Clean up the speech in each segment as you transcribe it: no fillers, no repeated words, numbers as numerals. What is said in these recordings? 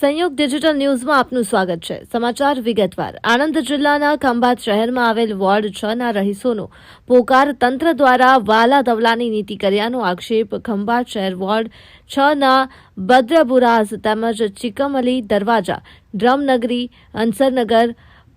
સંયુક્ત ડિજિટલ ન્યૂઝમાં આપનું સ્વાગત છે। સમાચાર વિગતવાર। આણંદ જિલ્લાના ખંભાત શહેરમાં આવેલ વોર્ડ 6 ના રહીશોનો પોકાર તંત્ર દ્વારા વાલા દવલાની નીતિ કર્યાનો આક્ષેપ ખંભાત શહેર વોર્ડ 6 ના બદ્રબુરાઝ તેમજ ચિકમલી દરવાજા, ડ્રમનગરી, અંસરનગર,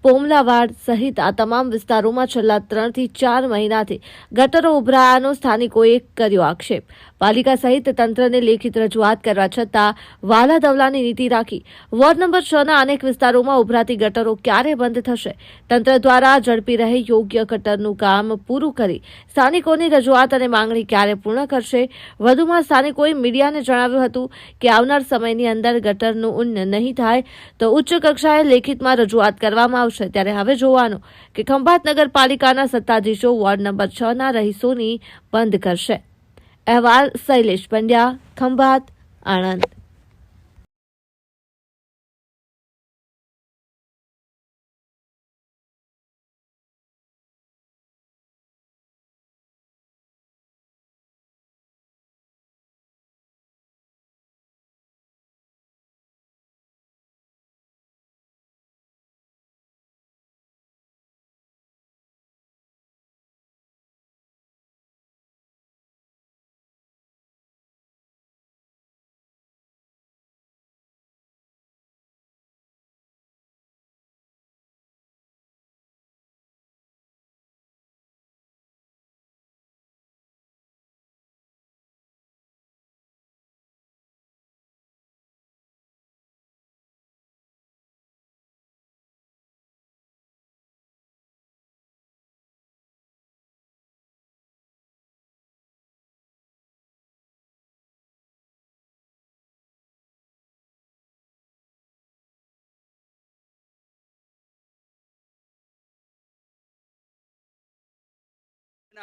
પોમલાવાડ સહિત આ તમામ વિસ્તારોમાં છેલ્લા 3 થી 4 મહિનાથી ગટરો ઉભરાયાનો સ્થાનિકોએ કર્યો આક્ષેપ। પાલિકા સહિત તંત્રને લેખિત રજૂઆત કરવા છતાં વાલા દવલાની નીતિ રાખી વોર્ડ નંબર 6 ના અનેક વિસ્તારોમાં ઉભરાતી ગટરો ક્યારે બંધ થશે? તંત્ર દ્વારા ઝડપી રહે યોગ્ય ગટરનું કામ પૂરું કરી સ્થાનિકોની રજૂઆત અને માંગણી ક્યારે પૂર્ણ કરશે? વધુમાં સ્થાનિકોએ મીડિયાને જણાવ્યું હતું કે આવનાર સમયની અંદર ગટરનું ઉન્નયન નહીં થાય તો ઉચ્ચ કક્ષાએ લેખિતમાં રજૂઆત કરવામાં આવશે। ત્યારે હવે જોવાનું કે ખંભાત નગરપાલિકાના સત્તાધીશો વોર્ડ નંબર 6 ના રહીશોની બંધ કરશે। અહેવાલ શૈલેષ પંડ્યા, ખંભાત, આણંદ।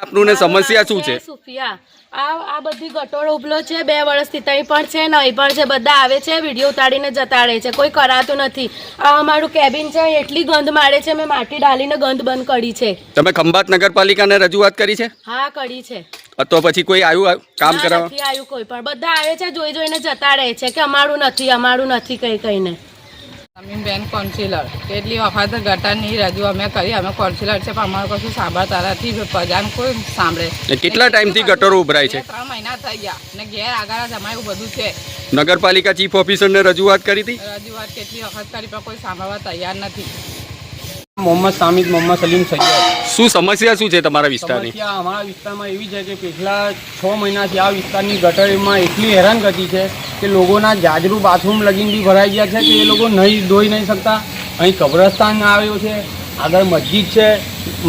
આપનું ને સમસ્યા શું છે? સુફિયા આ બધી ગટોળો ઉપલો છે 2 વર્ષથી, તઈ પણ છે નહીં પણ છે, બધા આવે છે વિડીયો ઉતારીને જતા રહે છે, કોઈ કરાતું નથી। આ અમારું કેબિન છે, એટલી ગંધ મારે છે, મેં માટી ડાલીને ગંધ બંધ કરી છે। તમે ખંભાત નગરપાલિકાને રજૂઆત કરી છે? હા કરી છે। તો પછી કોઈ આવ્યું કામ કરાવવા? નથી આવ્યું કોઈ પણ, બધા આવે છે જોઈ જોઈને જતા રહે છે કે અમારું નથી કહીને। બેન કાઉન્સિલર કેટલી વખત ગટરની રજૂ અમે કરી, અમે કાઉન્સિલર છે પણ અમારું કશું સાંભળતા નથી, પ્રજાને કોઈ સાંભળે। કેટલા ટાઈમથી ગટરો ઉભરાય છે? 3 મહિના થઈ ગયા ને ઘેર આગળ જ અમારું બધું છે। નગરપાલિકા ચીફ ઓફિસરને રજૂઆત કરી હતી? રજૂઆત કેટલી વખત કરી પણ કોઈ સાંભળવા તૈયાર નથી। મોહમ્મદ સામિદ, મોહમ્મદ સલીમ સૈયદ। શું સમસ્યા શું છે તમારા વિસ્તારની? સમસ્યા અમારા વિસ્તારમાં એવી છે કે पिछला 6 મહિનાથી આ વિસ્તારની ગટરમાં એટલી હેરાનગતિ છે કે લોકોના જાજરૂ બાથરૂમ લગીન બી ભરાઈ ગયા છે કે એ લોકો નહીં ધોઈ નહીં શકતા। અહીં કબ્રસ્તાન આવ્યો છે, આગળ મસ્જિદ છે,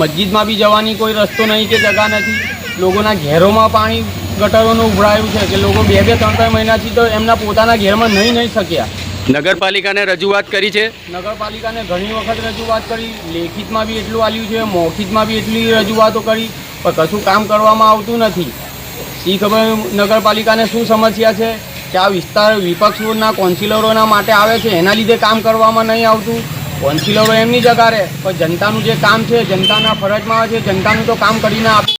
મસ્જિદમાં બી જવાની કોઈ રસ્તો નહીં કે જગા નથી। લોકોના ઘેરોમાં પાણી ગટરોનું ઉભરાયું છે કે લોકો 2-2, 3-3 મહિનાથી તો એમના પોતાના ઘેરમાં નહીં શક્યા। નગરપાલિકાને રજૂઆત કરી છે? નગરપાલિકાને ઘણી વખત રજૂઆત કરી, લેખિતમાં બી એટલું આલ્યું છે, મૌખિકમાં બી એટલી રજૂઆતો કરી પણ કશું કામ કરવામાં આવતું નથી। એ ખબર નગરપાલિકાને શું સમસ્યા છે કે આ વિસ્તાર વિપક્ષોના કાઉન્સિલરોના માટે આવે છે, એના લીધે કામ કરવામાં નહીં આવતું। કાઉન્સિલરો એમની જગા રહે પણ જનતાનું જે કામ છે, જનતાના ફરજમાં આવે છે, જનતાનું તો કામ કરીને આપે।